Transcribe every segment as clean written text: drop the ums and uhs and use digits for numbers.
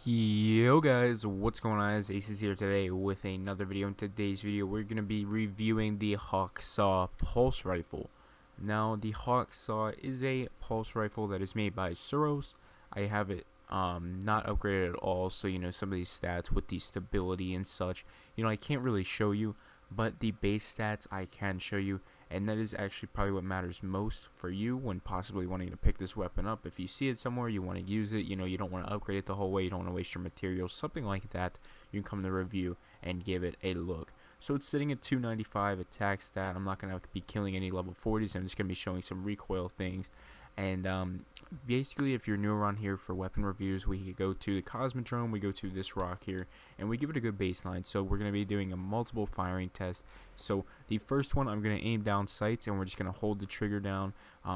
Yo guys, what's going on? It's Aces here today with another video. In today's video, we're going to be reviewing the Hawksaw pulse rifle. Now, the Hawksaw is a pulse rifle that is made by Suros. I have it not upgraded at all, so some of these stats with the stability and such, I can't really show you, but the base stats I can show you, and that is actually probably what matters most for you when possibly wanting to pick this weapon up. If you see it somewhere, you want to use it, you don't want to upgrade it the whole way, you don't want to waste your materials, something like that, you can come to the review and give it a look. So it's sitting at 295 attack stat. I'm not going to be killing any level 40s. I'm just going to be showing some recoil things. And basically, if you're new around here for weapon reviews, we go to the Cosmodrome, we go to this rock here, and we give it a good baseline. So we're going to be doing a multiple firing test. So the first one, I'm going to aim down sights, and we're just going to hold the trigger down.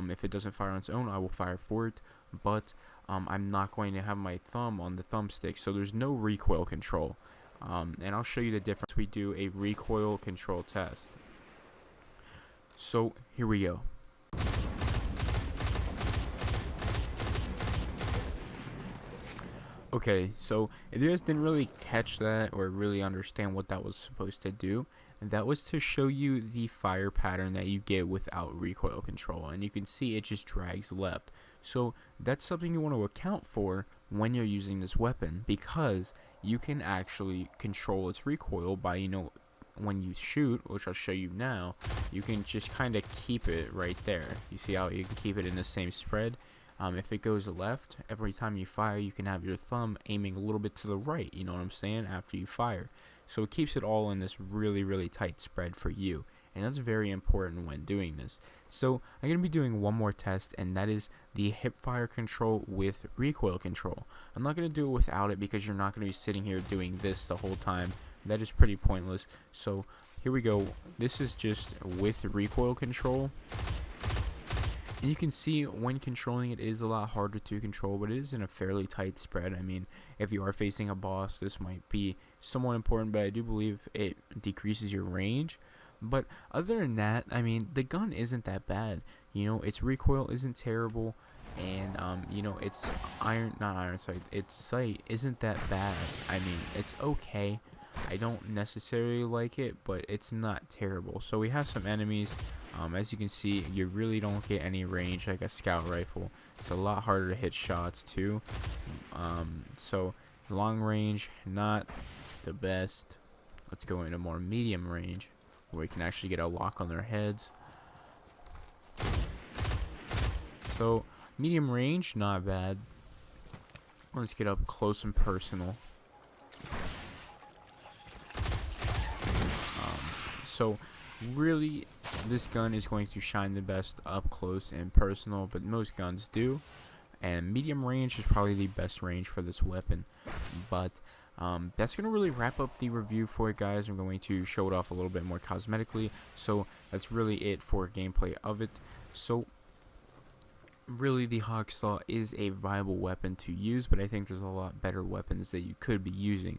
If it doesn't fire on its own, I will fire for it. But I'm not going to have my thumb on the thumbstick, so there's no recoil control. And I'll show you the difference. We do a recoil control test. So here we go. Okay, so if you guys didn't really catch that or really understand what that was supposed to do, that was to show you the fire pattern that you get without recoil control, and you can see it just drags left. So that's something you want to account for when you're using this weapon, because you can actually control its recoil by, when you shoot, which I'll show you now, you can just kind of keep it right there. You see how you can keep it in the same spread? If it goes left, every time you fire, you can have your thumb aiming a little bit to the right, you know what I'm saying, after you fire. So it keeps it all in this really, really tight spread for you. And that's very important when doing this. So I'm going to be doing one more test, and that is the hip fire control with recoil control. I'm not going to do it without it because you're not going to be sitting here doing this the whole time. That is pretty pointless. So here we go. This is just with recoil control. And you can see when controlling it is a lot harder to control, but it is in a fairly tight spread. I mean, if you are facing a boss, this might be somewhat important, but I do believe it decreases your range. But other than that, I mean, the gun isn't that bad. Its recoil isn't terrible, and its its sight isn't that bad. I mean, it's okay. I don't necessarily like it, but it's not terrible. So we have some enemies. As you can see, you really don't get any range like a scout rifle. It's a lot harder to hit shots too. So long range, not the best. Let's go into more medium range, where we can actually get a lock on their heads. So medium range, not bad. Let's get up close and personal. So really, this gun is going to shine the best up close and personal, but most guns do. And medium range is probably the best range for this weapon. But that's going to really wrap up the review for it, guys. I'm going to show it off a little bit more cosmetically. So that's really it for gameplay of it. So really, the Hawksaw is a viable weapon to use, but I think there's a lot better weapons that you could be using.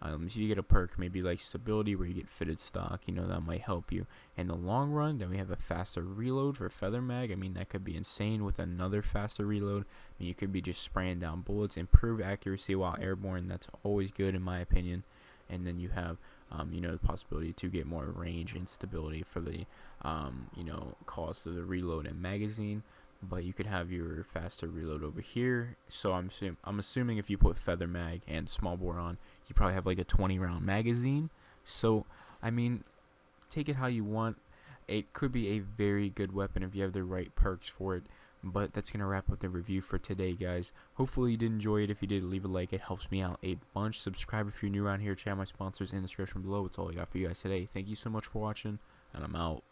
If you get a perk maybe like stability, where you get fitted stock, that might help you in the long run. Then we have a faster reload for feather mag. I mean, that could be insane with another faster reload. I mean, you could be just spraying down bullets, improve accuracy while airborne. That's always good in my opinion. And then you have the possibility to get more range and stability for the cost of the reload and magazine. But you could have your faster reload over here. So I'm assuming if you put feather mag and small bore on, you probably have like a 20 round magazine. So I mean, take it how you want. It could be a very good weapon if you have the right perks for it. But that's gonna wrap up the review for today, guys. Hopefully you did enjoy it. If you did, leave a like. It helps me out a bunch. Subscribe if you're new around here. Check out my sponsors in the description below. It's all I got for you guys today. Thank you so much for watching, and I'm out.